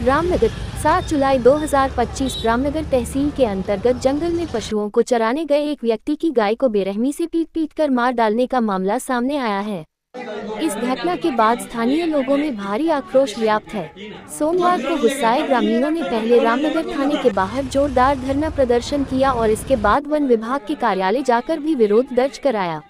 रामनगर 7 जुलाई 2025 रामनगर तहसील के अंतर्गत जंगल में पशुओं को चराने गए एक व्यक्ति की गाय को बेरहमी से पीट कर मार डालने का मामला सामने आया है। इस घटना के बाद स्थानीय लोगों में भारी आक्रोश व्याप्त है। सोमवार को गुस्साए ग्रामीणों ने पहले रामनगर थाने के बाहर जोरदार धरना प्रदर्शन किया और इसके बाद वन विभाग के कार्यालय जाकर भी विरोध दर्ज कराया।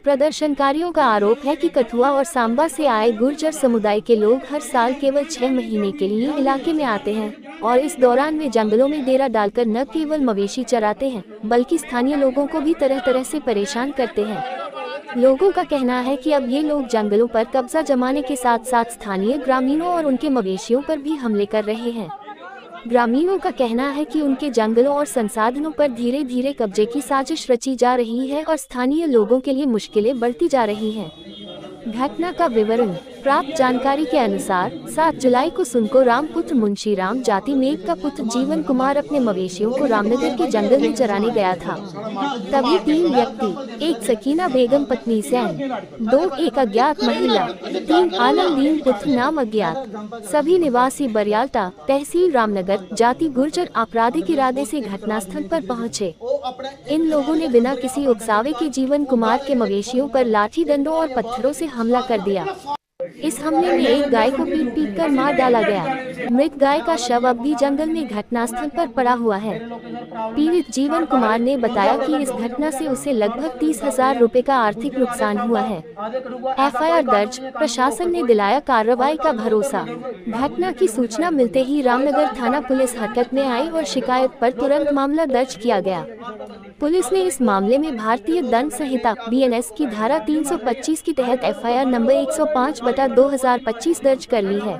प्रदर्शनकारियों का आरोप है कि कठुआ और सांबा से आए गुर्जर समुदाय के लोग हर साल केवल 6 महीने के लिए इलाके में आते हैं और इस दौरान वे जंगलों में डेरा डालकर न केवल मवेशी चराते हैं बल्कि स्थानीय लोगों को भी तरह तरह से परेशान करते हैं। लोगों का कहना है कि अब ये लोग जंगलों पर कब्जा जमाने के साथ साथ स्थानीय ग्रामीणों और उनके मवेशियों पर भी हमले कर रहे हैं। ग्रामीणों का कहना है कि उनके जंगलों और संसाधनों पर धीरे धीरे कब्जे की साजिश रची जा रही है और स्थानीय लोगों के लिए मुश्किलें बढ़ती जा रही हैं। घटना का विवरण। प्राप्त जानकारी के अनुसार 7 जुलाई को सुनको राम पुत्र मुंशी राम जाति मेघ का पुत्र जीवन कुमार अपने मवेशियों को रामनगर के जंगल में चराने गया था। तभी 3 व्यक्ति, एक सकीना बेगम पत्नी सैन, 2 एक अज्ञात महिला, 3 आलमदीन पुत्र नाम अज्ञात, सभी निवासी बरियाल्टा तहसील रामनगर जाति गुर्जर आपराधिक इरादे से घटनास्थल पर पहुंचे। इन लोगों ने बिना किसी उकसावे के जीवन कुमार के मवेशियों पर लाठी डंडों और पत्थरों से हमला कर दिया। इस हमले में एक गाय को पीट कर मार डाला गया। मृत गाय का शव अब भी जंगल में घटनास्थल पर पड़ा हुआ है। पीड़ित जीवन कुमार ने बताया कि इस घटना से उसे लगभग 30,000 रुपए का आर्थिक नुकसान हुआ है। एफआईआर दर्ज, प्रशासन ने दिलाया कार्रवाई का भरोसा। घटना की सूचना मिलते ही रामनगर थाना पुलिस हरकत में आई और शिकायत पर तुरंत मामला दर्ज किया गया। पुलिस ने इस मामले में भारतीय दंड संहिता BNS की धारा 325 के तहत एफआईआर नंबर 105/2025 दर्ज कर ली है।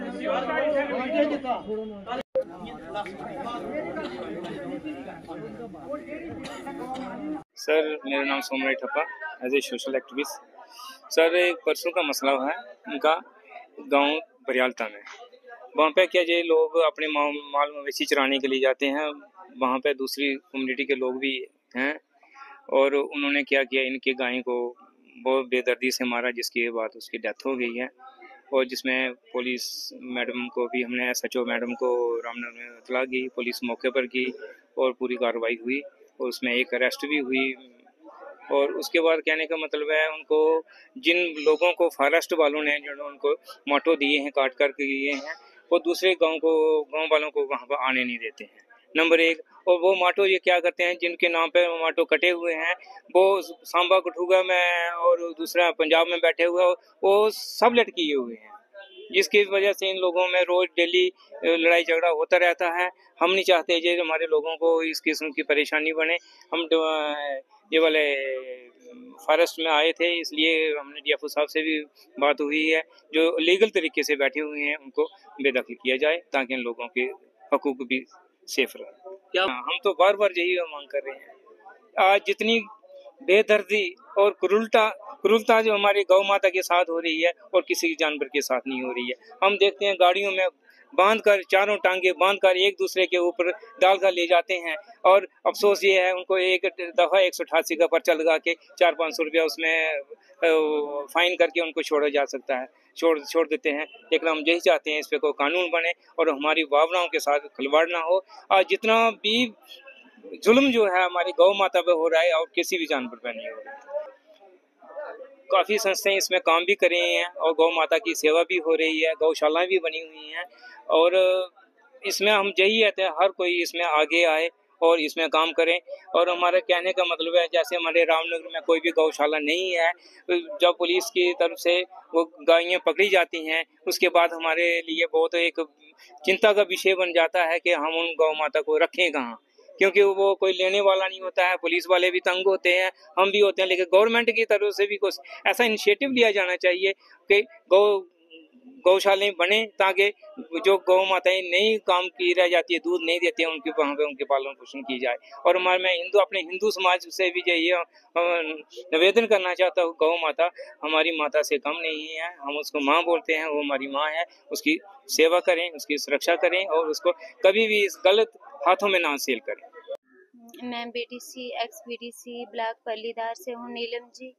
सर, मेरा नाम Somray Thappa, as a social activist. Sir, एक परसों का मसला है उनका गांव बरियाल्टा में। वहाँ पे क्या ये लोग अपने माल मवेशी चराने के लिए जाते हैं। वहाँ पे दूसरी कम्युनिटी के लोग भी हैं और उन्होंने क्या किया, इनके गाय को बहुत बेदर्दी से मारा, जिसके बाद उसकी डेथ हो गई है। और जिसमें पुलिस मैडम को भी हमने SHO मैडम को रामनगर में इतला की, पुलिस मौके पर की और पूरी कार्रवाई हुई और उसमें एक अरेस्ट भी हुई। और उसके बाद कहने का मतलब है, उनको जिन लोगों को फॉरेस्ट वालों ने जो उनको माटो दिए हैं, काट कर दिए हैं, वो दूसरे गांव वालों को वहाँ पर आने नहीं देते हैं, नंबर 1। और वो माटो ये क्या करते हैं, जिनके नाम पे माटो कटे हुए हैं, वो सांबा कठुआ में और दूसरा पंजाब में बैठे हुए, वो सब लटकिए हुए हैं, जिसकी वजह से इन लोगों में रोज डेली लड़ाई झगड़ा होता रहता है। हम नहीं चाहते जो हमारे लोगों को इस किस्म की परेशानी बने। हम ये वाले फॉरेस्ट में आए थे, इसलिए हमने DFO साहब से भी बात हुई है, जो लीगल तरीके से बैठे हुए हैं उनको बेदखल किया जाए ताकि इन लोगों के हकूक भी सेफ रहे। क्या हम तो बार बार यही मांग कर रहे हैं। आज जितनी बेदर्दी और क्रूरता जो हमारी गौ माता के साथ हो रही है और किसी जानवर के साथ नहीं हो रही है। हम देखते हैं गाड़ियों में बांधकर, चारों टांगे बांधकर एक दूसरे के ऊपर डालकर ले जाते हैं और अफसोस ये है, उनको एक दफ़ा 188 का पर्चा लगा के 400-500 रुपया उसमें फाइन करके उनको छोड़ा जा सकता है, छोड़ देते हैं। लेकिन हम यही चाहते हैं इस पे कोई कानून बने और हमारी भावनाओं के साथ खिलवाड़ ना हो। और जितना भी जुल्म जो है हमारी गौ माता पे हो रहा है और किसी भी जानवर पे नहीं हो रहा है। काफ़ी संस्थाएं इसमें काम भी कर रही हैं और गौ माता की सेवा भी हो रही है, गौशालाएं भी बनी हुई हैं और इसमें हम यही कहते हैं हर कोई इसमें आगे आए और इसमें काम करें। और हमारे कहने का मतलब है, जैसे हमारे रामनगर में कोई भी गौशाला नहीं है, जब पुलिस की तरफ से वो गायें पकड़ी जाती हैं, उसके बाद हमारे लिए बहुत एक चिंता का विषय बन जाता है कि हम उन गौ माता को रखें कहाँ, क्योंकि वो कोई लेने वाला नहीं होता है। पुलिस वाले भी तंग होते हैं, हम भी होते हैं, लेकिन गवर्नमेंट की तरफ से भी कुछ ऐसा इनिशिएटिव लिया जाना चाहिए कि गौशालाएं बने, ताकि जो गौ माताएं नहीं काम की रह जाती है, दूध नहीं देती है, उनके वहाँ पे उनके पालन पोषण की जाए। और मैं अपने हिंदू समाज से भी यही निवेदन करना चाहता हूँ, गौ माता हमारी माता से कम नहीं है, हम उसको माँ बोलते हैं, वो हमारी माँ है। उसकी सेवा करें, उसकी सुरक्षा करें और उसको कभी भी इस गलत हाथों में ना सेल करें। मैं BDC ex BDC ब्लॉक पल्लीदार से हूँ, नीलम जी।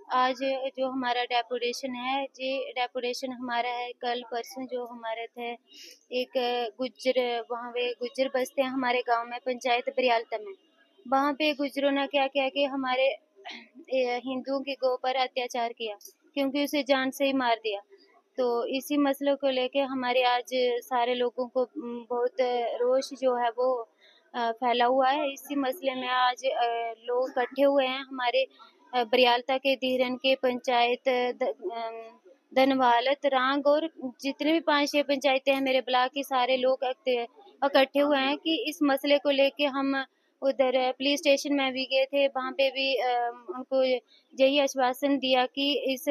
आज जो हमारा डेपुटेशन है, ये डेपुटेशन हमारा है कल परसों जो हमारे थे एक गुज्जर, वहाँ पे गुज्जर बसते हैं हमारे गांव में, पंचायत बरियालता में। वहाँ पे गुज्जरों ने क्या किया कि हमारे हिंदुओं की गौ पर अत्याचार किया, क्योंकि उसे जान से ही मार दिया। तो इसी मसले को लेके हमारे आज सारे लोगों को बहुत रोष जो है वो फैला हुआ है। इसी मसले में आज लोग इकट्ठे हुए हैं हमारे बरियालता के धीरन के पंचायत धनवालत रांग और जितने भी 5-6 पंचायतें हैं मेरे ब्लॉक के, सारे लोग इकट्ठे हुए हैं कि इस मसले को लेके हम उधर पुलिस स्टेशन में भी गए थे। वहाँ पे भी उनको यही आश्वासन दिया कि इस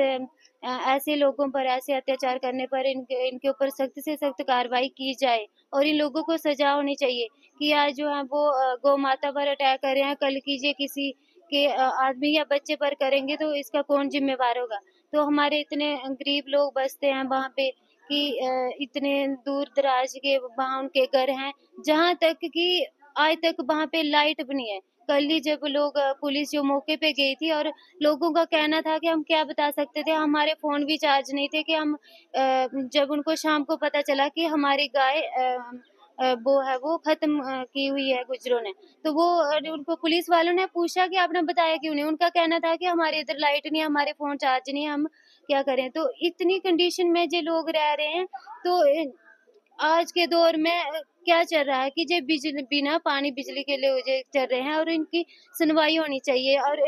ऐसे लोगों पर, ऐसे अत्याचार करने पर इनके ऊपर सख्त से सख्त कार्रवाई की जाए और इन लोगों को सजा होनी चाहिए। कि आज जो है वो गौ माता पर अटैक कर रहे हैं, कल कीजिए किसी के आदमी या बच्चे पर करेंगे तो इसका कौन जिम्मेवार होगा। तो हमारे इतने गरीब लोग बसते हैं वहाँ पे कि इतने दूर दराज के वहाँ उनके घर हैं, जहाँ तक कि आज तक वहाँ पे लाइट भी नहीं है। कल ही जब लोग पुलिस जो मौके पे गई थी और लोगों का कहना था कि हम क्या बता सकते थे, हमारे फोन भी चार्ज नहीं थे कि हम जब उनको शाम को पता चला कि हमारी गाय वो है वो खत्म की हुई है गुजरों ने, तो वो उनको पुलिस वालों ने पूछा कि आपने बताया क्यों नहीं। उनका कहना था कि हमारे इधर लाइट नहीं है, हमारे फोन चार्ज नहीं है, हम क्या करें। तो इतनी कंडीशन में जो लोग रह रहे हैं, तो आज के दौर में क्या चल रहा है कि जो बिजली बिना पानी बिजली के लिए जो चल रहे हैं और इनकी सुनवाई होनी चाहिए। और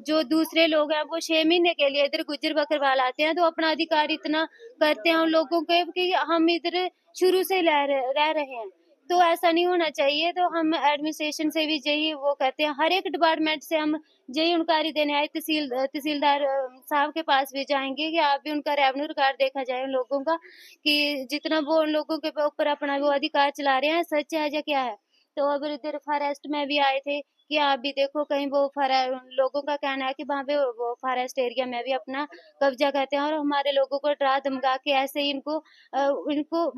जो दूसरे लोग हैं वो 6 महीने के लिए इधर गुज्जर बकरवाल आते हैं, तो अपना अधिकार इतना करते हैं उन लोगों के कि हम इधर शुरू से रह रहे हैं। तो ऐसा नहीं होना चाहिए। तो हम एडमिनिस्ट्रेशन से भी यही वो करते हैं, हर एक डिपार्टमेंट से हम यही उनकारी देने आए। तहसीलदार साहब के पास भी जाएंगे कि आप भी उनका रेवेन्यू रिकॉर्ड देखा जाए उन लोगों का, कि जितना वो उन लोगों के ऊपर अपना वो अधिकार चला रहे हैं सच है या क्या है। तो अब इधर फॉरेस्ट में भी आए थे कि आप भी देखो कहीं वो लोगों का कहना है कि वहाँ पे वो फॉरेस्ट एरिया में भी अपना कब्जा करते हैं और हमारे लोगों को डरा धमका के ऐसे ही इनको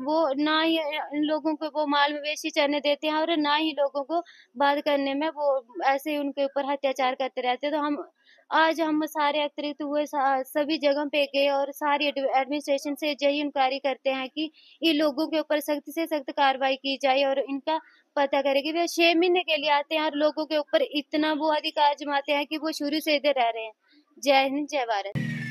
वो ना ही इन लोगों को वो माल मवेशी चरने देते हैं और ना ही लोगों को बात करने में वो ऐसे ही उनके ऊपर अत्याचार करते रहते हैं। तो हम सारे एकत्रित हुए, सभी जगह पे गए और सारी एडमिनिस्ट्रेशन से यही इंक्वायरी करते हैं कि इन लोगों के ऊपर सख्त से सख्त कार्रवाई की जाए और इनका पता करे कि वे 6 महीने के लिए आते हैं और लोगों के ऊपर इतना वो अधिकार जमाते हैं कि वो शुरू से इधर रह रहे हैं। जय हिंद, जय भारत।